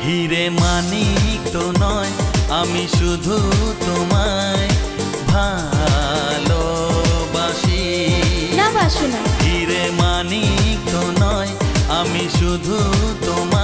হিরে মানিক তো নয়, আমি শুধু তোমায় ভালোবাসি। না বাসো না। হিরে মানিক তো নয়, আমি শুধু তোমায়